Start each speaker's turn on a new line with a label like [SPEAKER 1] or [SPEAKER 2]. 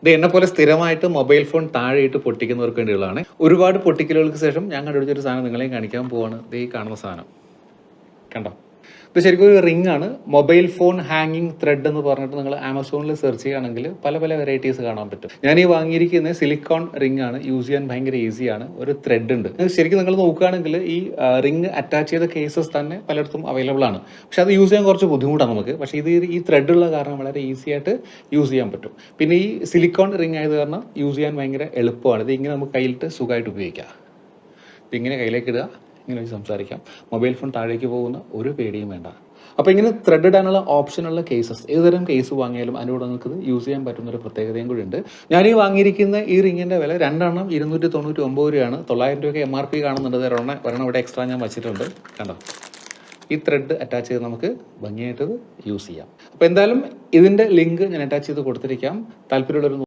[SPEAKER 1] ഇത് എന്നെപ്പോലെ സ്ഥിരമായിട്ട് മൊബൈൽ ഫോൺ താഴെയിട്ട് പൊട്ടിക്കുന്നവർക്ക് വേണ്ടിയുള്ളതാണ്. ഒരുപാട് പൊട്ടിക്കലുകൾക്ക് ശേഷം ഞാൻ കണ്ടുപിടിച്ചൊരു സാധനം നിങ്ങളെയും കാണിക്കാൻ പോവാണ്. ദേ ഈ കാണുന്ന സാധനം കണ്ടോ? ഇത് ശരിക്കും ഒരു റിംഗ് ആണ്. മൊബൈൽ ഫോൺ ഹാങ്ങിങ് ത്രെഡ് എന്ന് പറഞ്ഞിട്ട് നിങ്ങൾ ആമസോണിൽ സെർച്ച് ചെയ്യുകയാണെങ്കിൽ പല പല വെറൈറ്റീസ് കാണാൻ പറ്റും. ഞാൻ ഈ വാങ്ങിയിരിക്കുന്നത് സിലിക്കോൺ റിംഗ് ആണ്. യൂസ് ചെയ്യാൻ ഭയങ്കര ഈസിയാണ്. ഒരു ത്രെഡ് ഉണ്ട്. ശരിക്കും നിങ്ങൾ നോക്കുകയാണെങ്കിൽ ഈ റിംഗ് അറ്റാച്ച് ചെയ്ത കേസസ് തന്നെ പലയിടത്തും അവൈലബിൾ ആണ്. പക്ഷെ അത് യൂസ് ചെയ്യാൻ കുറച്ച് ബുദ്ധിമുട്ടാണ് നമുക്ക്. പക്ഷേ ഇത് ഈ ത്രെഡ് ഉള്ള കാരണം വളരെ ഈസി ആയിട്ട് യൂസ് ചെയ്യാൻ പറ്റും. പിന്നെ ഈ സിലിക്കോൺ റിംഗ് ആയത് കാരണം യൂസ് ചെയ്യാൻ ഭയങ്കര എളുപ്പമാണ്. ഇത് ഇങ്ങനെ നമുക്ക് കയ്യിലിട്ട് സുഖമായിട്ട് ഉപയോഗിക്കാം. ഇങ്ങനെ കയ്യിലേക്ക് ഇടുക, ഇങ്ങനെ വെച്ച് സംസാരിക്കാം. മൊബൈൽ ഫോൺ താഴേക്ക് പോകുന്ന ഒരു പേടിയും വേണ്ട. അപ്പോൾ ഇങ്ങനെ ത്രെഡ് ഇടാനുള്ള ഓപ്ഷനുള്ള കേസസ്, ഏതുതരം കേസ് വാങ്ങിയാലും അതിനോട് നിങ്ങൾക്ക് ഇത് യൂസ് ചെയ്യാൻ പറ്റുന്ന ഒരു പ്രത്യേകതയും കൂടി ഉണ്ട്. ഞാൻ ഈ വാങ്ങിയിരിക്കുന്ന ഈ റിങ്ങിൻ്റെ വില 2 എണ്ണം 299 രൂപയാണ്. 900 രൂപയ്ക്ക് MRP കാണുന്നുണ്ട്. ഒരെണ്ണം ഇവിടെ എക്സ്ട്രാ ഞാൻ വെച്ചിട്ടുണ്ട്. കണ്ടോ? ഈ ത്രെഡ് അറ്റാച്ച് ചെയ്ത് നമുക്ക് ഭംഗിയായിട്ട് യൂസ് ചെയ്യാം. അപ്പോൾ എന്തായാലും ഇതിൻ്റെ ലിങ്ക് ഞാൻ അറ്റാച്ച് ചെയ്ത് കൊടുത്തിരിക്കാം. താല്പര്യമുള്ളൊരു